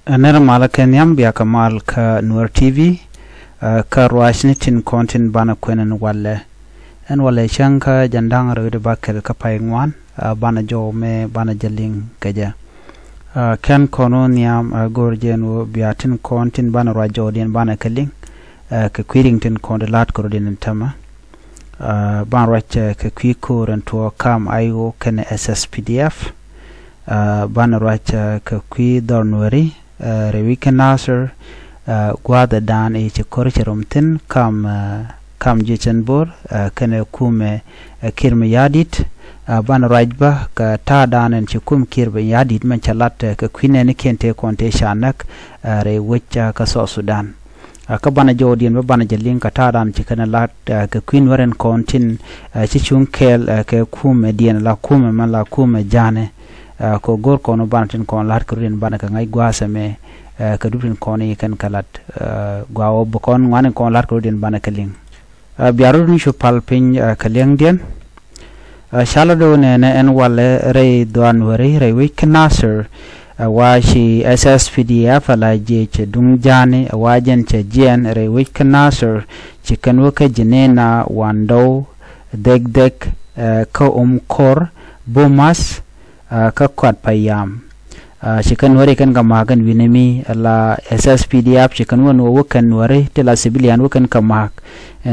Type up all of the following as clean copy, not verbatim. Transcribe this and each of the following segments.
أنا مالا كنيام بيا كمال كنور تي في كرواشنتين كونتين بانا كوينن ولا ان ولا شانكا جندان رود باكل كباينوان بانا جو مي بانا جلين كجا كان كونونيام غورجين و بياتين كونتين بانا راجودين بانا كلين ككويرينتين كوندلات كرودين تما بان راج ككويكورن تو كام ايو كن SSPDF بان راج ككوي دورنوري ريويك ناصر gwada dan e korcheromtin kam jechenbor kene kume kirme yadit ban rajba ka ta danen kum kirbe yadit man chalat ka kwine ne kente konte shanak re wecha ka so Sudan ka bana jodien ba bana jelin ka ta dan kana lat ka kwin waren kontin chichun kel ka kume dien la kume man la kume jane ko gor kono bantin kon lat kurin bana ka ngai gwasa me kadupin koni kan kalat gwawo bokon ngane kon lat ko den bana kaling biaru ni shopal pin kaleng den shalado ne en wale re doan wari re week nasser wa shi SSPDF ala je che dung jani wajen che jien re week nasser chikan woka jinena wando degdek ko kor bomas ka kwat payam chikan wari kan gamagan winemi la SSPDF chikan wano wakan wari tela civilian wakan kamak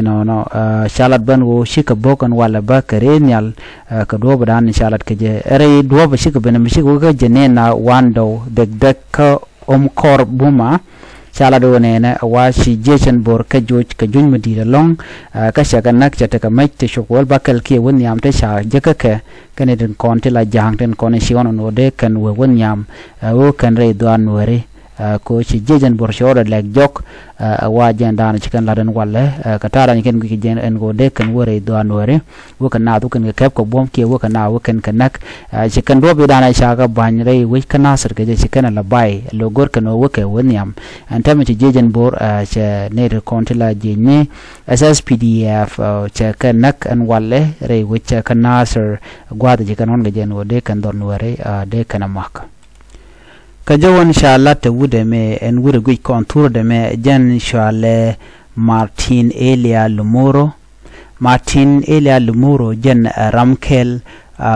no shalat ban wo shika bokan wala ba karenyal ka do badan shalat kaje ere do ba shika benam shika waga jenena wando degdek ka kor buma shalado nena washi jechen bor ka joj ka juñ madira long ka shaka nak chata ka mai te shokwal bakal ke won yam te sha jaka ka kane den konte la jang den kono shiwono no de kan won yam wo kan re doan wore ko ci jejen bor shora lek jok wajen dan cikan laden walle ka tara ngen ki jen en go de kan wore doan wore wo kan na du kan kep ko bom ke wo kan na wo kan kanak cikan do be dana sha ka ban re wi kan nasir ke cikan la bai lo gor kan wo ke won yam an tam ci jejen bor che ne de kontila jenni SSPDF che kanak an walle re wi che kan nasir gwada cikan on ge jen wo de kan don wore de kan mak kajawan inshallah te wude me en wude gui kontur de me jan inshallah Martin Elia Lumuro jan Ramkel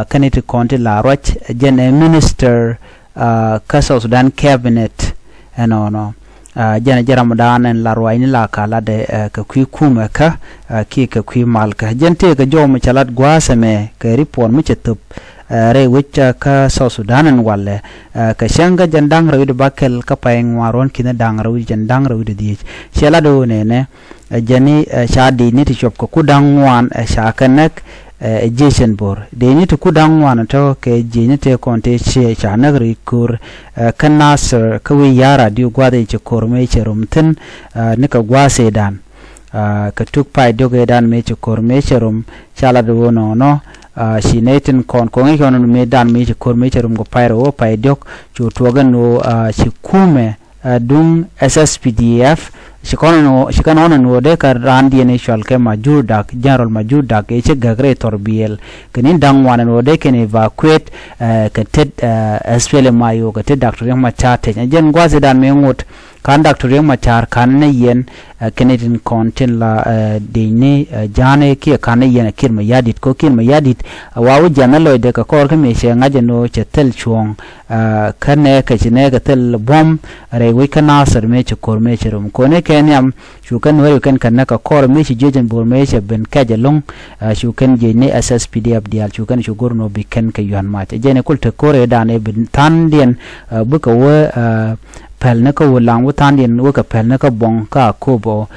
kanite konti la roch jan minister ka Sudan cabinet no jan Ramadan en la roini la kala de ka kui kuma ka ki ka kui malka jan te ka jom chalat gwasa me ka report mu chetup re wicha ka Sudan en walle ka shanga jandang rawid bakel ka payeng waron kina dang rawid jandang rawid di shela do ne jani shadi ni ti chop ko kudang wan shakanek jechen bor de ni to kudang wan to ke jini te konte che chanak rikur kanasir ka wi yara di gwade che korme che rumtin ni ka gwase dan ka tuk pai doge dan me che korme che rum chala do no sinetin kon ngi kono me dan me ko me cherum go pairo pay dok chu togan no si kume dung SSPDF shikono no de ka randi ne shalke majur dak general majur dak e che gagre torbiel kenin dang wan no de ken evacuate ka ted SPL mayo ka ted doctor ma chate jen gwaze dan me ngot kan doctor ma char kan ne yen kenetin konten la de ne jane ki kan ne yen kirma yadit ko kirma yadit wawu janalo de ka kor me she ngaje no che tel chuong kan ne ka chine ka tel bom re wi kana sar me che kor me che rum ko ne ken yam shu kan wari kan kan ka kor me che jejen bor me che ben ka jalong shu kan je ne SSPDF dial shu kan shu gorno bi ken ka yuan ma je ne kul te kore dane bin tan den bu ka wo pel na ka wulang wutan din wo ka pel na ka bong ka kobo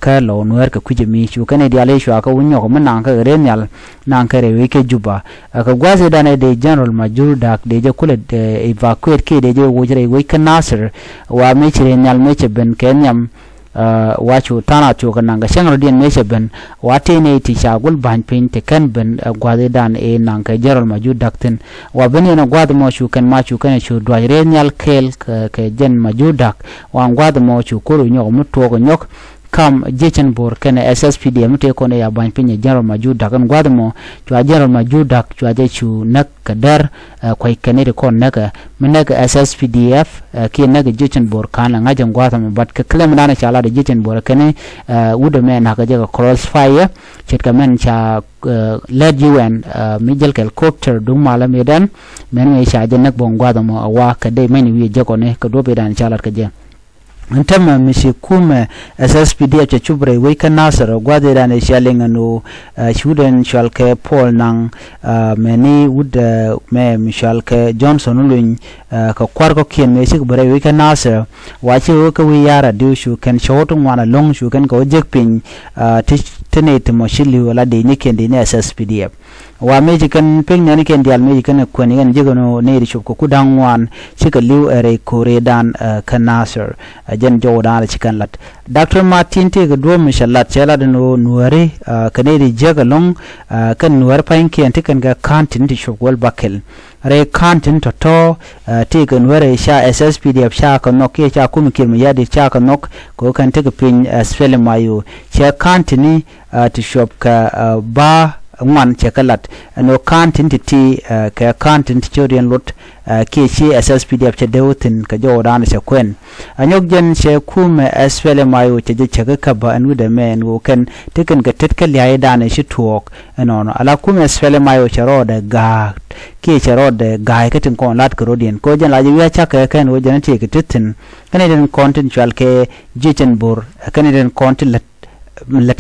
ka lo nuer ka kujemi shu kan dia le shu ka wunyo ko manang ka renyal nang ka rewe ke juba ka gwaze dane de general major dak de je kule de evacuate ke de je wo jere we kan nasir wa me chire nyal me che ben kenyam wachu tana chu kan nga shangro din me ben wate ne ti shagul ban pin te kan ben gwade dan e nang ka jeral maju dakten wa ben na gwade mo chu kan ma chu kan chu dwa renyal kel ke jen maju dak wa gwade mo chu ko nyo mu to ko nyok kam jechen bor ken SSPD mte ko ne ya ban pinya general majuda kan gwadmo chwa general majuda chwa je chu nak kadar kwai kene ko naga menaga SSPDF ki naga jechen bor kana ngajan gwadmo bat ka claim dana chala de jechen bor kene wudo me na ka je crossfire chet ka men cha led UN mijel helicopter dung mala medan men me cha je nak bon gwadmo wa ka de men wi je ko ne ka do be dan chala ka je antama mishi kume SSPD cha chubre weka nasara gwade dane shalinga no shuden shalke Paul nang meni wood me mishalke Johnson ulun ka kwarko kien me shi bre weka nasara wachi woka wi yara du shu kan shotung wana long shu kan ko jekpin tene mo shili wala de nikende ne SSPD wa meji kan ping ne ken dial meji kan ko ni gan jegono ne ri ko kudang wan chika liu ere kore dan kanasar jen jodan chikan lat Dr. Martin te ga do mishalat chela no nuare kaneri jegalong kan nuar pain ken te kan ga kantin ti shokwal bakel re kantin to te ga nuare sha SSPD sha ka nok cha kum kirmi yadi cha ka nok ko kan te ga pin spele mayu cha kantini ti shop ka ba ngwan chekalat no kantin ti ka kantin ti chorian lot ke chi SSPD che deutin ka jodan che kwen anyok jen che kum SPL mayo che je chega ka ba anu de men wo ken tiken ga tetkal yayi dane shi tuok no ala kum SPL mayo che roda ga ke che roda ga ka tin kon lat ko rodien ko jen la je ya cha ka ken wo jen ti ke titin kaneden content chal ke jichen bur kaneden content lat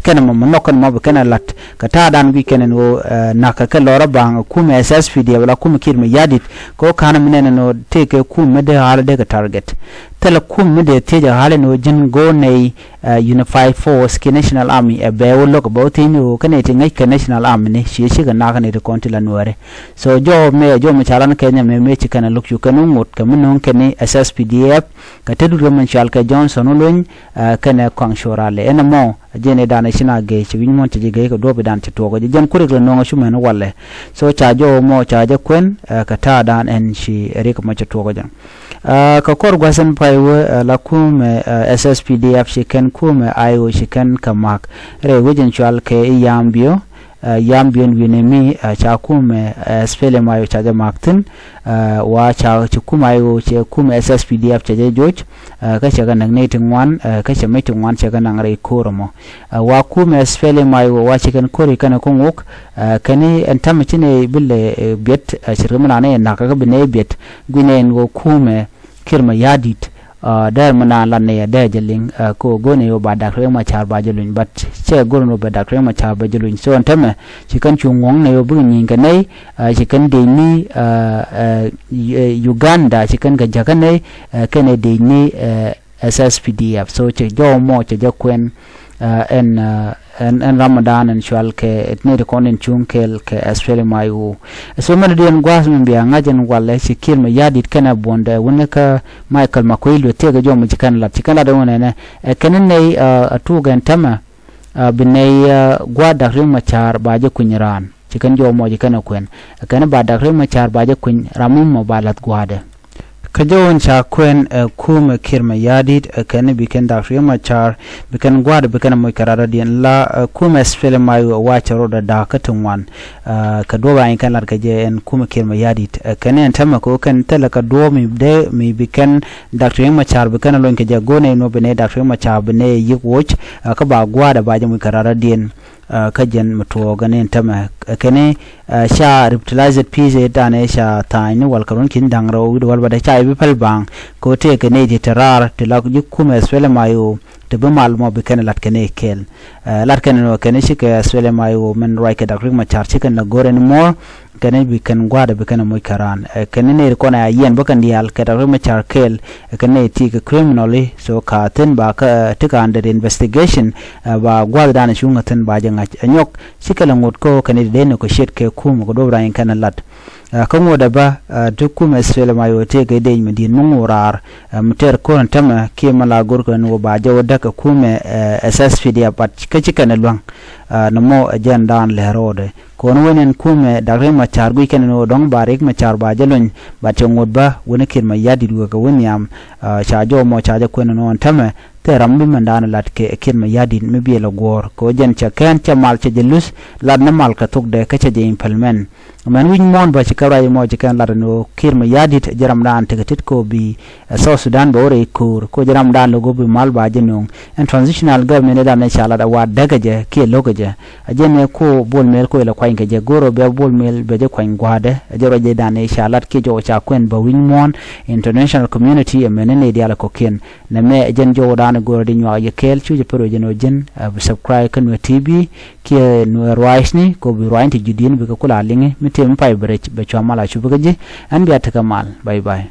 kana mo nokan mo kana lat kata dan wi kenen wo naka ka lora bang kum SSPD wala kum kirme yadit ko kana minen no teke kum de halde ka target tala kum de teja hale no jin go nei unified force ke national army e be wo lok bo tinu kana te ngai ka national army ne shi ga naka ne de kontila nuare so jo me chalan kenya me chi kana luk yu kanu mot ka mun kene SSPDF ka tedu man chal ka Johnson ulun kana kwangshorale enamo jene dana shina ge chi win mon ti ge ko do be dan ti to go jen kurik no ngo shume no walle so cha jo mo cha je kwen ka ta dan en shi ere ko ma cha to go jan ka kor gwasan pai la kum SSPDF shi ken kum ayo shi ken kamak re wujin chal ke yambio yambion winemi cha kume spele mayo cha maktin wa cha kumayo che kume SSPDF cha joj ka cha ga nagne tingwan ka cha meting wan cha ga nangre koromo wa kume spele mayo wa cha kan kori kana kongok kani entamchine bille bet shirmana ne naka bine bet gwinen wo kume kirma yadit dar mana lanne da jeling ko gone yo ba dakre ma char ba jelun bat che gorno ba dakre ma char ba jelun so antame chikan chungong ne yo bu nyin kanai chikan de ni Uganda chikan ga jakane kene de ni SSPDF so che jo mo che jakwen en Ramadan en shwal ke etne de konen chunkel ke asfele mayu so man de ngwas min biya ngajen wala sikir ma yadit kana bonda wonaka Michael Makoilo tega jom jikan la de wonene kenen nei atuga tama binai gwada rima char baje kunyiran jikan jomo jikana kwen kana ba da rima char baje kun ramum mabalat gwada kajawan cha kwen kuma kirma yadid kana biken da rima char biken gwada biken moy karara dian la kuma sfele mayu wacha roda da katun wan ka do ba in kan lar kaje en kuma kirma yadid kana tama ko kan talaka do mi de mi biken da rima char biken lon kaje gone no bene da rima char bene yik ka ba gwada ba je moy karara dian kajen mutuwa ganin tama kane sha revitalized pz dane sha tani wal karun kin dangro wal bada cha ibi palbang ko te kane je tarar tilak yukuma swele mayo te be malmo be kane lat kane kel lat kane no kane shi ka swele mayo men raike da ma char chicken na goren mo kane bi kan gwada be kane moy karan kane ne ko na yen bakan dial ka da ma char kel kane ti ka criminally so ka ten ba ka tika under investigation ba gwada dane shunga ten ba anyok sikala ngot ko kane de ne ko shet ke kum ko dobra en kana lat kango da ba dukum esfele mayo te ga de medin mungurar muter ko tama ke mala gorko no ba jaw daka kume SSPD pat kachika na lwang no mo ajandan le rode kono wonen kume dagre ma chargu ken no dong barik ma char ba jalon ba chongod ba woni kin ma yadi duga ga wonyam chajo mo chaja ko no tama te rambi mandana lat ke kin ma yadin me bi la gor ko jen cha ken cha mal cha jelus lad na mal ka tok de ka cha je implement man win mon ba ci kawra mo ci kan lad no kir ma yadit jaram dan te tit ko bi South Sudan bo re kur ko jaram dan lo go bi mal ba jenong en transitional government da na shala da wa daga je ke logaje ajene ko bol mel ko la kwain ke je goro be bol mel be je kwain gwade jero je dan na shala ke jo cha kwen ba win mon international community menene dia ko ken na me jen jo dan goro di nyaa ye kel chu je pro jeno jen subscribe kan we tv ke no rice ni ko bi roin ti judin bi ko la linge mi tem pay brech be chama la chu bi je an biya ta kamal bye bye